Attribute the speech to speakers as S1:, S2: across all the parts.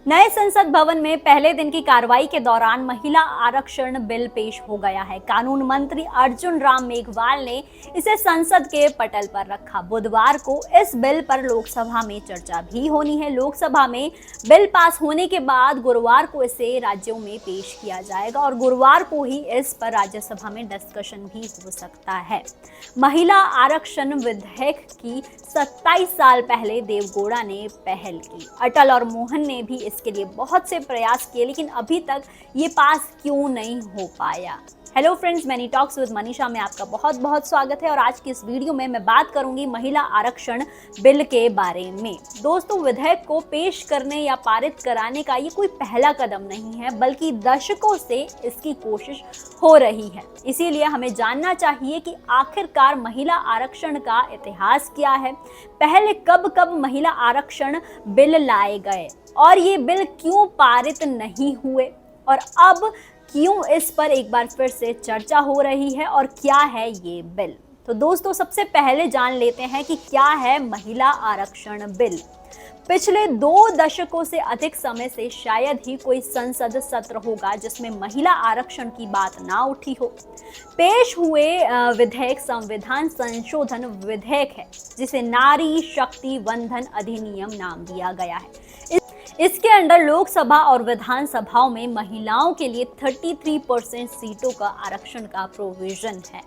S1: नए संसद भवन में पहले दिन की कार्रवाई के दौरान महिला आरक्षण बिल पेश हो गया है। कानून मंत्री अर्जुन राम मेघवाल ने इसे संसद के पटल पर रखा। बुधवार को इस बिल पर लोकसभा में चर्चा भी होनी है। लोकसभा में बिल पास होने के बाद गुरुवार को इसे राज्यों में पेश किया जाएगा और गुरुवार को ही इस पर राज्यसभा में डिस्कशन भी हो सकता है। महिला आरक्षण विधेयक की 27 साल पहले देवगौड़ा ने पहल की। अटल और मोहन ने भी इसके लिए बहुत से प्रयास किए, लेकिन अभी तक ये पास क्यों नहीं हो पाया। Hello friends, money talks with Manisha में आपका बहुत बहुत स्वागत है और आज की इस वीडियो में मैं बात करूंगी महिला आरक्षण बिल के बारे में। दोस्तों, विधेयक को पेश करने या पारित कराने का ये कोई पहला कदम नहीं है, बल्कि दशकों से इसकी कोशिश हो रही है। इसीलिए हमें जानना चाहिए कि आखिरकार महिला आरक्षण का इतिहास क्या है, पहले कब कब महिला आरक्षण बिल लाए गए और ये बिल क्यों पारित नहीं हुए और अब क्यों इस पर एक बार फिर से चर्चा हो रही है और क्या है ये बिल। तो दोस्तों, सबसे पहले जान लेते हैं कि क्या है महिला आरक्षण बिल। पिछले 2 दशकों से अधिक समय से शायद ही कोई संसद सत्र होगा जिसमें महिला आरक्षण की बात ना उठी हो। पेश हुए विधेयक संविधान संशोधन विधेयक है, जिसे नारी शक्ति वंदन अधिनियम नाम दिया गया है। इसके अंडर लोकसभा और विधानसभाओं में महिलाओं के लिए 33% सीटों का आरक्षण का प्रोविजन है।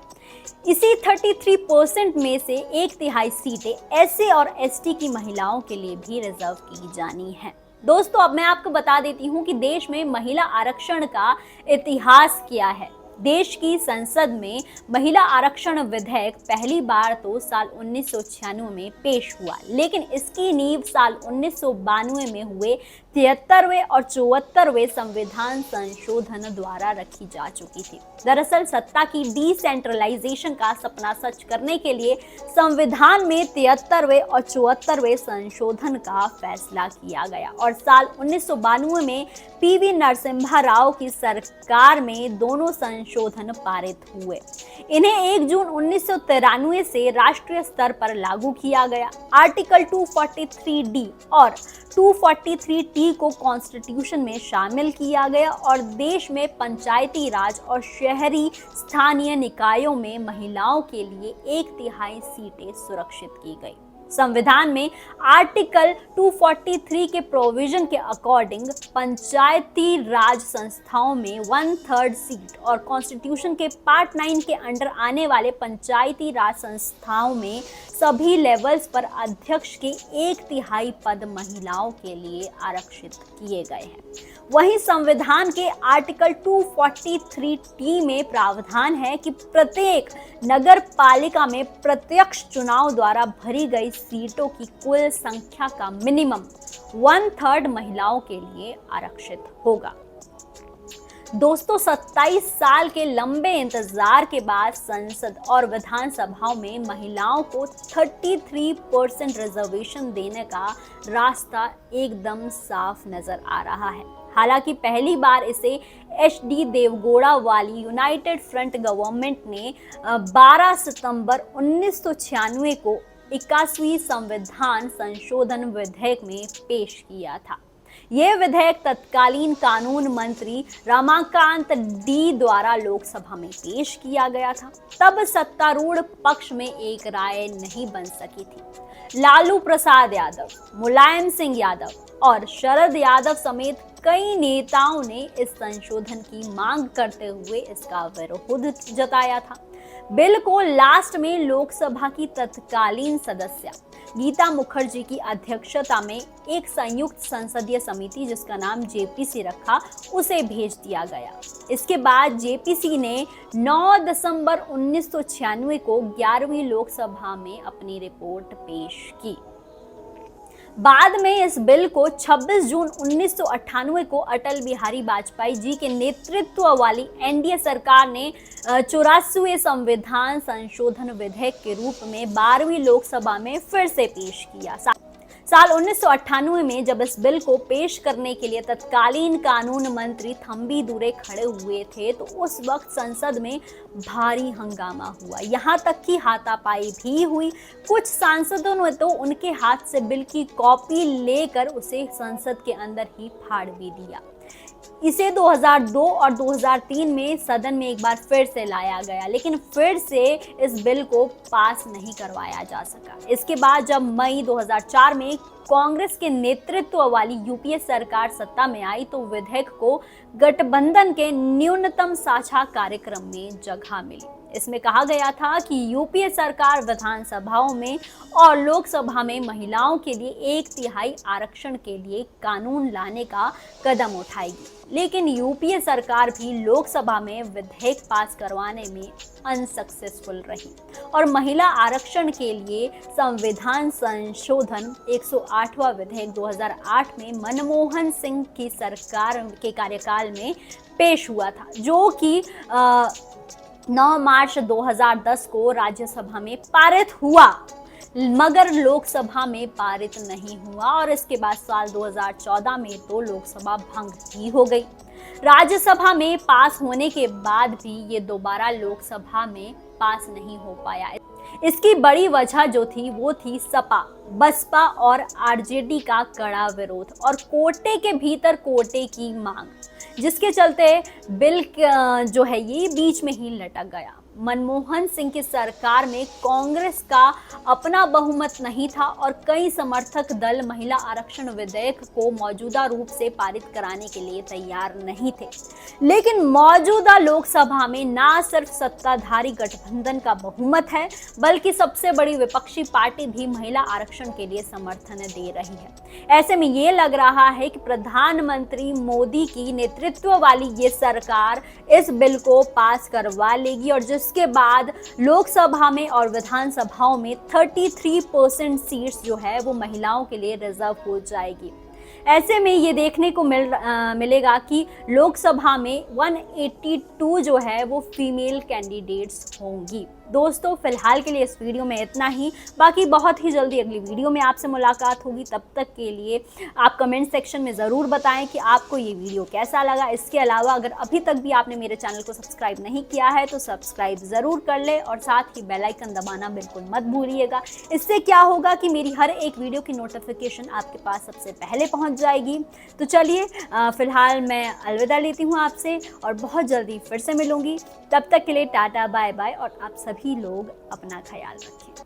S1: इसी 33% में से 1/3 सीटें एससी और एसटी की महिलाओं के लिए भी रिजर्व की जानी है। दोस्तों, अब मैं आपको बता देती हूँ कि देश में महिला आरक्षण का इतिहास क्या है। देश की संसद में महिला आरक्षण विधेयक पहली बार तो साल 1996 में पेश हुआ, लेकिन इसकी नींव साल 1992 में हुए 73वें और 74वें संविधान संशोधन द्वारा रखी जा चुकी थी। दरअसल सत्ता की डिसेंट्रलाइजेशन का सपना सच करने के लिए संविधान में 73वें और 74वें संशोधन का फैसला किया गया और साल 1992 में पीवी नरसिम्हा राव की सरकार में दोनों संशोधन पारित हुए। इन्हें 1 जून 1993 से राष्ट्रीय स्तर पर लागू किया गया। आर्टिकल 243D और 243T को कॉन्स्टिट्यूशन में शामिल किया गया और देश में पंचायती राज और शहरी स्थानीय निकायों में महिलाओं के लिए 1/3 सीटें सुरक्षित की गई। संविधान में आर्टिकल 243 के प्रोविजन के अकॉर्डिंग पंचायती राज संस्थाओं में 1/3 सीट और कॉन्स्टिट्यूशन के पार्ट 9 के अंडर आने वाले पंचायती राज संस्थाओं में सभी लेवल्स पर अध्यक्ष के 1/3 पद महिलाओं के लिए आरक्षित किए गए हैं। वहीं संविधान के आर्टिकल 243T में प्रावधान है कि प्रत्येक नगर पालिका में प्रत्यक्ष चुनाव द्वारा भरी गई सीटों की कुल संख्या का मिनिमम 1/3 महिलाओं के लिए आरक्षित होगा। दोस्तों, 27 साल के लंबे इंतजार के बाद संसद और विधानसभाओं में महिलाओं को 33% रिजर्वेशन देने का रास्ता एकदम साफ नजर आ रहा है। हालांकि पहली बार इसे HD देवगौड़ा वाली यूनाइटेड फ्रंट गवर्नमेंट ने 12 सितंबर 1996 को 81वीं संविधान संशोधन विधेयक में पेश किया था। यह विधेयक तत्कालीन कानून मंत्री रमाकांत डी द्वारा लोकसभा में पेश किया गया था। तब सत्तारूढ़ पक्ष में एक राय नहीं बन सकी थी। लालू प्रसाद यादव, मुलायम सिंह यादव और शरद यादव समेत कई नेताओं ने इस संशोधन की मांग करते हुए इसका विरोध जताया था। बिल को लास्ट में लोकसभा की तत्कालीन सदस्य गीता मुखर्जी की अध्यक्षता में एक संयुक्त संसदीय समिति, जिसका नाम JPC रखा, उसे भेज दिया गया। इसके बाद JPC ने 9 दिसंबर 1996 को 11वीं लोकसभा में अपनी रिपोर्ट पेश की। बाद में इस बिल को 26 जून 1998 को अटल बिहारी वाजपेयी जी के नेतृत्व वाली NDA सरकार ने 84वें संविधान संशोधन विधेयक के रूप में 12वीं लोकसभा में फिर से पेश किया। साल 1998 में जब इस बिल को पेश करने के लिए तत्कालीन कानून मंत्री थंबी दुरे खड़े हुए थे तो उस वक्त संसद में भारी हंगामा हुआ, यहाँ तक कि हाथापाई भी हुई। कुछ सांसदों ने तो उनके हाथ से बिल की कॉपी लेकर उसे संसद के अंदर ही फाड़ भी दिया। इसे 2002 और 2003 में सदन में एक बार फिर से लाया गया, लेकिन फिर से इस बिल को पास नहीं करवाया जा सका। इसके बाद जब मई 2004 में कांग्रेस के नेतृत्व वाली यूपीए सरकार सत्ता में आई तो विधेयक को गठबंधन के न्यूनतम साझा कार्यक्रम में जगह मिली। इसमें कहा गया था कि यूपीए सरकार विधानसभाओं में और लोकसभा में महिलाओं के लिए 1/3 आरक्षण के लिए कानून लाने का कदम उठाएगी, लेकिन यूपीए सरकार भी लोकसभा में विधेयक पास करवाने में अनसक्सेसफुल रही और महिला आरक्षण के लिए संविधान संशोधन 108वां विधेयक 2008 में मनमोहन सिंह की सरकार के कार्यकाल में पेश हुआ था, जो कि 9 मार्च 2010 को राज्यसभा में पारित हुआ मगर लोकसभा में पारित नहीं हुआ और इसके बाद साल 2014 में तो लोकसभा भंग ही हो गई। राज्यसभा में पास होने के बाद भी ये दोबारा लोकसभा में पास नहीं हो पाया। इसकी बड़ी वजह जो थी वो थी सपा, बसपा और आरजेडी का कड़ा विरोध और कोटे के भीतर कोटे की मांग, जिसके चलते बिल जो है ये बीच में ही लटक गया। मनमोहन सिंह की सरकार में कांग्रेस का अपना बहुमत नहीं था और कई समर्थक दल महिला आरक्षण विधेयक को मौजूदा रूप से पारित कराने के लिए तैयार नहीं थे। लेकिन मौजूदा लोकसभा में ना सिर्फ सत्ताधारी गठबंधन का बहुमत है बल्कि सबसे बड़ी विपक्षी पार्टी भी महिला आरक्षण के लिए समर्थन दे रही है। ऐसे में ये लग रहा है कि प्रधानमंत्री मोदी की नेतृत्व वाली ये सरकार इस बिल को पास करवा लेगी और जिसके बाद लोकसभा में और विधानसभाओं में 33% सीट्स जो है वो महिलाओं के लिए रिजर्व हो जाएगी। ऐसे में ये देखने को मिलेगा कि लोकसभा में 182 जो है वो फीमेल कैंडिडेट्स होंगी। दोस्तों फिलहाल के लिए इस वीडियो में इतना ही, बाकी बहुत ही जल्दी अगली वीडियो में आपसे मुलाकात होगी। तब तक के लिए आप कमेंट सेक्शन में ज़रूर बताएं कि आपको ये वीडियो कैसा लगा। इसके अलावा अगर अभी तक भी आपने मेरे चैनल को सब्सक्राइब नहीं किया है तो सब्सक्राइब ज़रूर कर ले और साथ ही बेल आइकन दबाना बिल्कुल मत भूलिएगा। इससे क्या होगा कि मेरी हर एक वीडियो की नोटिफिकेशन आपके पास सबसे पहले पहुँच जाएगी। तो चलिए फ़िलहाल मैं अलविदा लेती हूँ आपसे और बहुत जल्दी फिर से मिलूँगी। तब तक के लिए टाटा बाय बाय और आप सभी लोग अपना ख्याल रखें।